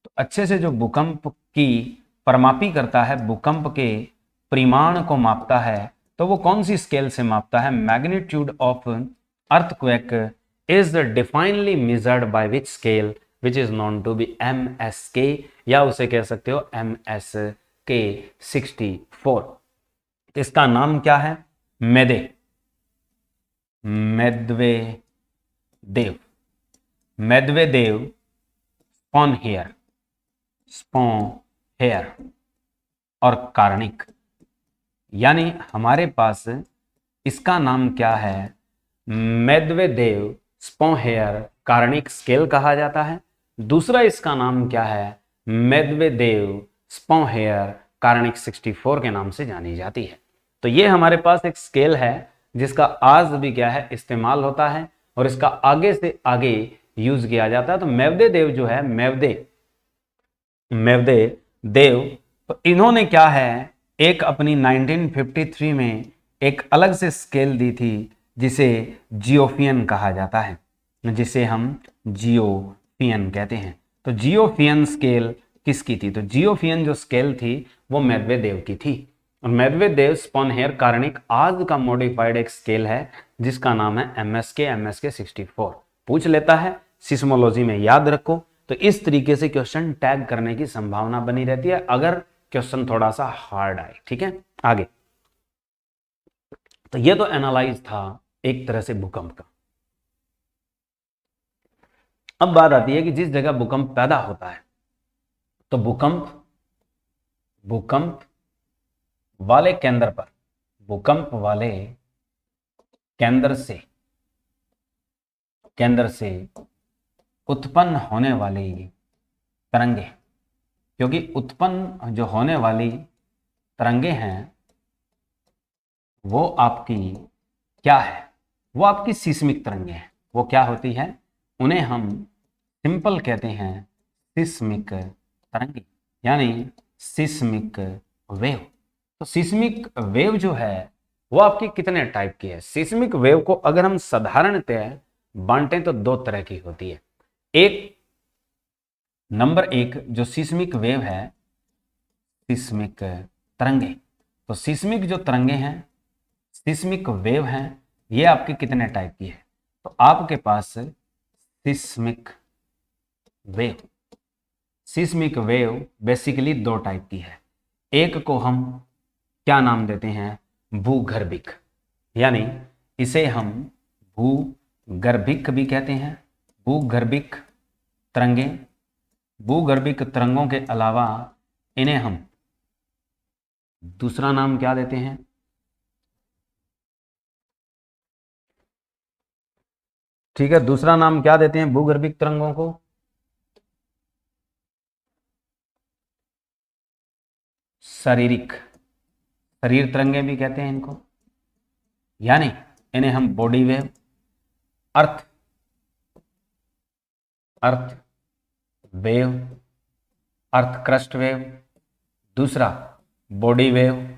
तो अच्छे से जो भूकंप की परमापी करता है, भूकंप के परिमाण को मापता है, तो वो कौन सी स्केल से मापता है? Magnitude of earthquake is definitely measured by which scale which is known to be MSK, या उसे कह सकते हो MSK 64। इसका नाम क्या है? मेदवेदेव, मेदवेदेव स्पॉनहेयर और कारणिक, यानी हमारे पास इसका नाम क्या है? मेदवेदेव स्पॉनहेयर कारणिक स्केल कहा जाता है। दूसरा इसका नाम क्या है? मेदवेदेव स्पॉनहेयर कारणिक 64 के नाम से जानी जाती है। तो ये हमारे पास एक स्केल है जिसका आज भी क्या है? इस्तेमाल होता है और इसका आगे से आगे यूज किया जाता है। तो मेवदेदेव जो है, मेवदेदेव, तो इन्होंने क्या है, एक अपनी 1953 में एक अलग से स्केल दी थी जिसे जियोफियन कहा जाता है, जिसे हम जियोफियन कहते हैं। तो जियोफियन स्केल किसकी थी? तो जियोफियन जो स्केल थी वो मेदवेदेव की थी। और मेदवेदेव स्पॉनहेयर कार्निक आज का मॉडिफाइड एक स्केल है जिसका नाम है MSK 64। पूछ लेता है सिस्मोलॉजी में, याद रखो। तो इस तरीके से क्वेश्चन टैग करने की संभावना बनी रहती है अगर क्वेश्चन थोड़ा सा हार्ड आए। ठीक है, आगे। तो ये तो एनालाइज था एक तरह से भूकंप का। अब बात आती है कि जिस जगह भूकंप पैदा होता है तो भूकंप वाले केंद्र पर, भूकंप वाले केंद्र से उत्पन्न होने वाली तरंगे, क्योंकि उत्पन्न जो होने वाली तरंगे हैं वो आपकी क्या है? वो आपकी सिस्मिक तरंगे हैं। वो क्या होती है? उन्हें हम सिंपल कहते हैं सिस्मिक तरंगे, यानी सिस्मिक वेव। तो सिस्मिक वेव जो है वो आपकी कितने टाइप की है? सिस्मिक वेव को अगर हम साधारणतः बांटें तो दो तरह की होती है। नंबर एक जो सिस्मिक वेव है, सिस्मिक तरंगे। तो सिस्मिक जो तरंगे हैं, सिस्मिक वेव हैं, ये आपके कितने टाइप की है? तो आपके पास सिस्मिक वेव बेसिकली दो टाइप की है। एक को हम क्या नाम देते हैं? भूगर्भिक, यानी इसे हम भूगर्भिक भी कहते हैं। भूगर्भिक तरंगों के अलावा इन्हें हम दूसरा नाम क्या देते हैं? ठीक है, दूसरा नाम क्या देते हैं भूगर्भिक तरंगों को? शरीर तरंगे भी कहते हैं इनको, यानी इन्हें हम बॉडी वेव, अर्थ वेव, अर्थ क्रस्ट वेव, दूसरा बॉडी वेव,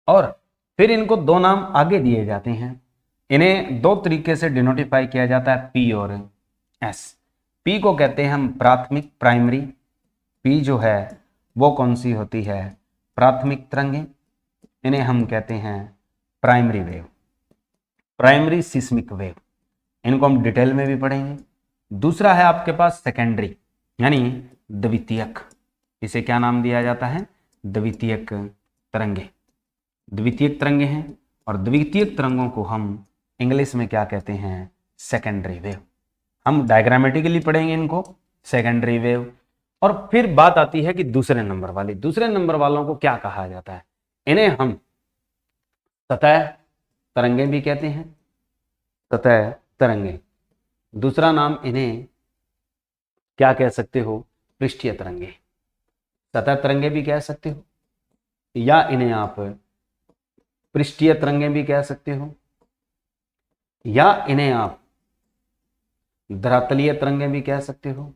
और फिर इनको दो नाम आगे दिए जाते हैं। इन्हें दो तरीके से डिनोटिफाई किया जाता है, पी और एस। पी को कहते हैं हम प्राथमिक, प्राइमरी। पी जो है वो कौन सी होती है? प्राथमिक तरंगे। इन्हें हम कहते हैं primary wave, primary seismic wave. इनको हम डिटेल में भी पढ़ेंगे। दूसरा है आपके पास सेकेंडरी, यानी द्वितीयक। इसे क्या नाम दिया जाता है? द्वितीयक तरंगे। द्वितीयक तरंगे हैं, और द्वितीयक तरंगों को हम इंग्लिश में क्या कहते हैं? Secondary wave. हम डायग्रामेटिकली पढ़ेंगे इनको, सेकेंडरी वेव। और फिर बात आती है कि दूसरे नंबर वालों को क्या कहा जाता है? इन्हें हम सतह तरंगे भी कहते हैं, सतह तरंगे। दूसरा नाम इन्हें क्या कह सकते हो? पृष्ठीय तरंगे। सतह तरंगे भी कह सकते हो, या इन्हें आप पृष्ठीय तरंगे भी कह सकते हो, या इन्हें आप धरातलीय तरंगे भी कह सकते हो,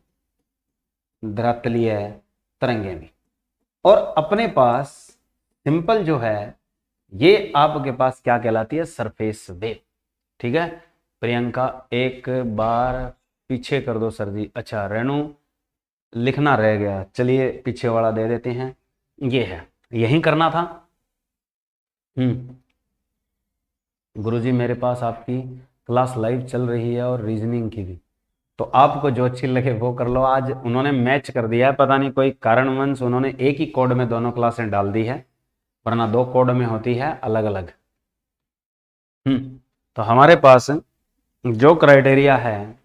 धरातलीय तरंगे भी। और अपने पास सिंपल जो है ये आपके पास क्या कहलाती है? Surface wave. ठीक है प्रियंका, एक बार पीछे कर दो सर जी। अच्छा रेणु, लिखना रह गया, चलिए पीछे वाला दे देते हैं। ये है, यही करना था। गुरुजी मेरे पास आपकी क्लास लाइव चल रही है और रीजनिंग की भी, तो आपको जो अच्छी लगे वो कर लो। आज उन्होंने मैच कर दिया है, पता नहीं कोई कारणवश उन्होंने एक ही कोड में दोनों क्लासें डाल दी है, वरना दो कोड में होती है अलग अलग। तो हमारे पास जो क्राइटेरिया है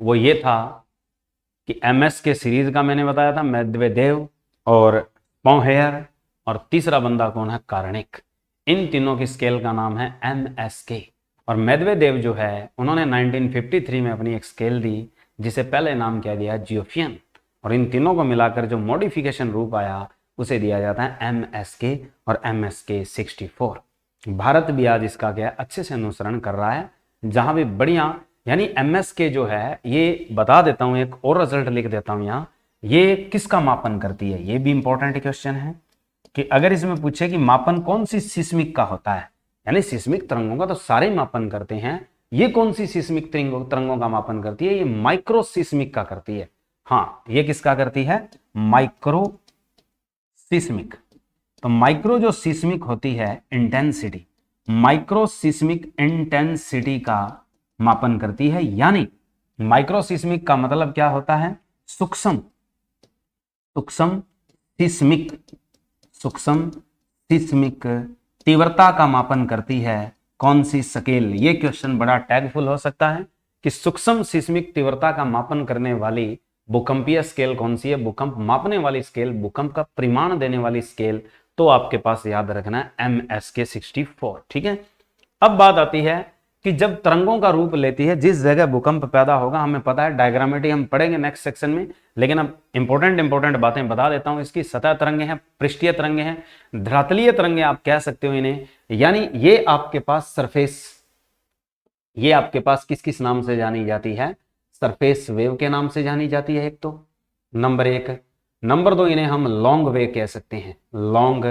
वो ये था कि MS के सीरीज का मैंने बताया था, मेदवेदेव और स्पॉनहेयर, और तीसरा बंदा कौन है? कार्निक। इन तीनों की स्केल का नाम है MSK। और मेदवेदेव जो है उन्होंने 1953 में अपनी एक स्केल दी जिसे पहले नाम क्या दिया? जियोफियन। और इन तीनों को मिलाकर जो मॉडिफिकेशन रूप आया उसे दिया जाता है MSK और MSK 64। भारत भी आज इसका क्या अच्छे से अनुसरण कर रहा है, जहां भी बढ़िया, यानी MSK जो है, ये बता देता हूं, एक और रिजल्ट लिख देता हूं यहाँ, ये किसका मापन करती है? ये भी इंपॉर्टेंट क्वेश्चन है। कि अगर इसमें पूछे कि मापन कौन सी सिस्मिक का होता है, यानी सिस्मिक तरंगों का तो सारे मापन करते हैं, ये कौन सी सिस्मिक तरंगों का मापन करती है, ये माइक्रो सिस्मिक का करती है। हाँ, ये किसका करती है, माइक्रो सिस्मिक। तो माइक्रो जो सिस्मिक होती है इंटेंसिटी, माइक्रो सिस्मिक इंटेंसिटी का मापन करती है। यानी माइक्रो सिस्मिक का मतलब क्या होता है, सूक्ष्म सिस्मिक तीव्रता का मापन करती है। कौन सी स्केल, ये क्वेश्चन बड़ा टैगफुल हो सकता है कि सूक्ष्म सिस्मिक तीव्रता का मापन करने वाली भूकंपीय स्केल कौन सी है, भूकंप मापने वाली स्केल, भूकंप का परिमाण देने वाली स्केल, तो आपके पास याद रखना है MSK 64। ठीक है। अब बात आती है कि जब तरंगों का रूप लेती है, जिस जगह भूकंप पैदा होगा, हमें पता है डायग्रामेट्री हम पढ़ेंगे नेक्स्ट सेक्शन में, लेकिन अब इंपॉर्टेंट बातें बता देता हूं। इसकी सतह तरंगे हैं, पृष्ठीय तरंगे हैं, धरातलीय तरंगे आप कह सकते हो इन्हें। यानी ये आपके पास सरफेस, ये आपके पास किस किस नाम से जानी जाती है, सरफेस वेव के नाम से जानी जाती है, एक तो नंबर 1। नंबर 2, इन्हें हम लॉन्ग वेव कह सकते हैं, long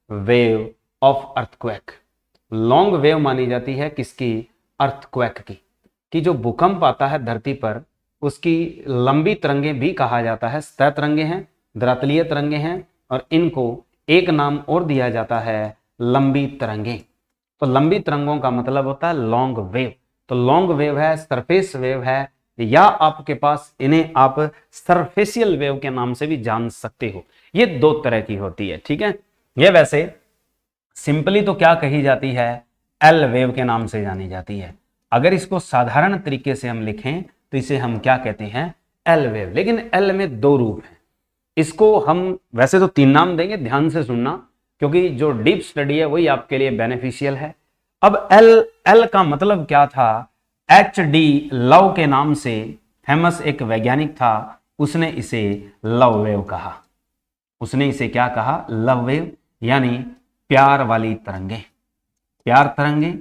wave of earthquake. Long wave मानी जाती है किसकी, अर्थक्वेक की, कि जो भूकंप आता है धरती पर, उसकी लंबी तरंगे भी कहा जाता है। सतह तरंगे हैं, धरातलीय तरंगे हैं, और इनको एक नाम और दिया जाता है, लंबी तरंगे। तो लंबी तरंगों का मतलब होता है लॉन्ग वेव। तो लॉन्ग वेव है, सरफेस वेव है, या आपके पास इन्हें आप सरफेसियल वेव के नाम से भी जान सकते हो। ये 2 तरह की होती है। ठीक है। ये वैसे सिंपली तो क्या कही जाती है, एल वेव के नाम से जानी जाती है। अगर इसको साधारण तरीके से हम लिखें तो इसे हम क्या कहते हैं, एल वेव। लेकिन एल में 2 रूप हैं। इसको हम वैसे तो 3 नाम देंगे, ध्यान से सुनना, क्योंकि जो डीप स्टडी है वही आपके लिए बेनिफिशियल है। अब एल का मतलब क्या था, HD लव के नाम से फेमस एक वैज्ञानिक था, उसने इसे लव वेव कहा। उसने इसे क्या कहा, लव वेव, यानी प्यार वाली तरंगे, प्यार तरंगे,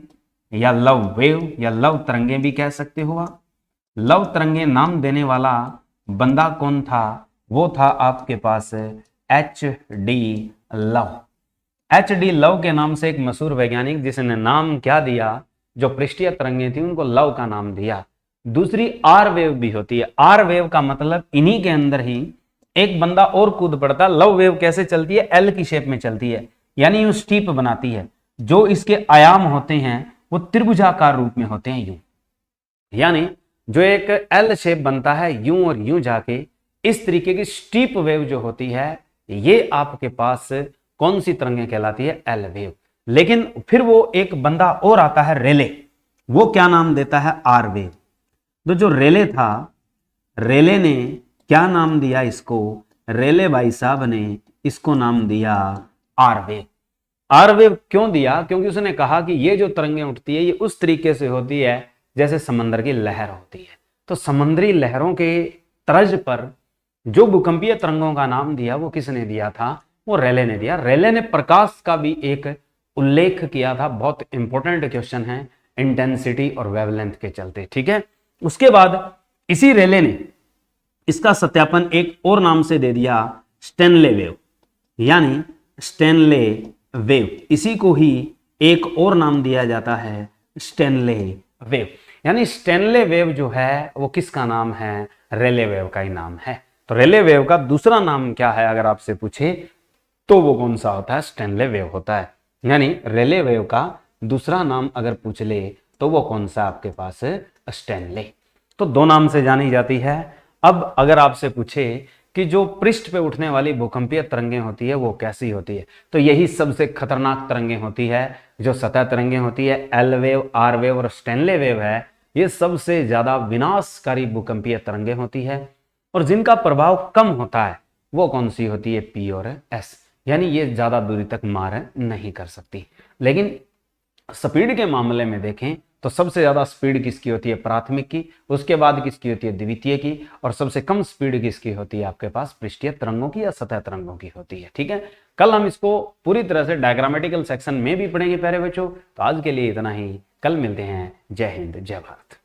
या लव वेव, या लव तरंगे भी कह सकते हो आप। लव तरंगे नाम देने वाला बंदा कौन था, वो था आपके पास HD लव। HD लव के नाम से एक मशहूर वैज्ञानिक, जिसने नाम क्या दिया, जो पृष्ठीय तरंगे थी उनको लव का नाम दिया। दूसरी आर वेव भी होती है। आर वेव का मतलब इन्हीं के अंदर ही एक बंदा और कूद पड़ता। लव वेव कैसे चलती है, एल की शेप में चलती है, यानी यूं स्टीप बनाती है। जो इसके आयाम होते हैं वो त्रिभुजाकार रूप में होते हैं, यूं, यानी जो एक एल शेप बनता है यूं और यूं जाके, इस तरीके की स्टीप वेव जो होती है, ये आपके पास कौन सी तरंगें कहलाती है, एल वेव। लेकिन फिर वो एक बंदा और आता है, रेले, वो क्या नाम देता है, आर वेव। तो जो रेले था, रेले ने क्या नाम दिया इसको, रेले भाई साहब ने इसको नाम दिया आर वेव। आर वेव क्यों दिया, क्योंकि उसने कहा कि ये जो तरंगें उठती है ये उस तरीके से होती है जैसे समंदर की लहर होती है। तो समुद्री लहरों के तर्ज पर जो भूकंपीय तरंगों का नाम दिया वो किसने दिया था, वो रेले ने दिया। रेले ने प्रकाश का भी एक उल्लेख किया था, बहुत इंपॉर्टेंट क्वेश्चन है इंटेंसिटी और वेवलेंथ के चलते। ठीक है। उसके बाद इसी रेले ने इसका सत्यापन एक और नाम से दे दिया, स्टेनले वेव, यानी स्टेनले वेव। इसी को ही एक और नाम दिया जाता है, स्टेनले वेव। यानी स्टेनले वेव जो है वो किसका नाम है, रेले वेव का ही नाम है। तो रेले वेव का दूसरा नाम क्या है अगर आपसे पूछे तो वो कौन सा होता है, स्टेनले वेव होता है। यानी रेले वेव का दूसरा नाम अगर पूछ ले तो वो कौन सा आपके पास है, स्टेनले। तो 2 नाम से जानी जाती है। अब अगर आपसे पूछे कि जो पृष्ठ पे उठने वाली भूकंपीय तरंगें होती है वो कैसी होती है, तो यही सबसे खतरनाक तरंगें होती है। जो सतह तरंगें होती है, एल वेव, आर वेव और स्टेनले वेव है, ये सबसे ज्यादा विनाशकारी भूकंपीय तरंगें होती है। और जिनका प्रभाव कम होता है वो कौन सी होती है, पी और एस, यानी ये ज्यादा दूरी तक मार नहीं कर सकती। लेकिन स्पीड के मामले में देखें तो सबसे ज्यादा स्पीड किसकी होती है, प्राथमिक की, उसके बाद किसकी होती है, द्वितीय की, और सबसे कम स्पीड किसकी होती है आपके पास, पृष्ठीय तरंगों की या सतह तरंगों की होती है। ठीक है। कल हम इसको पूरी तरह से डायग्रामेटिकल सेक्शन में भी पढ़ेंगे प्यारे बच्चों। तो आज के लिए इतना ही, कल मिलते हैं। जय हिंद, जय भारत।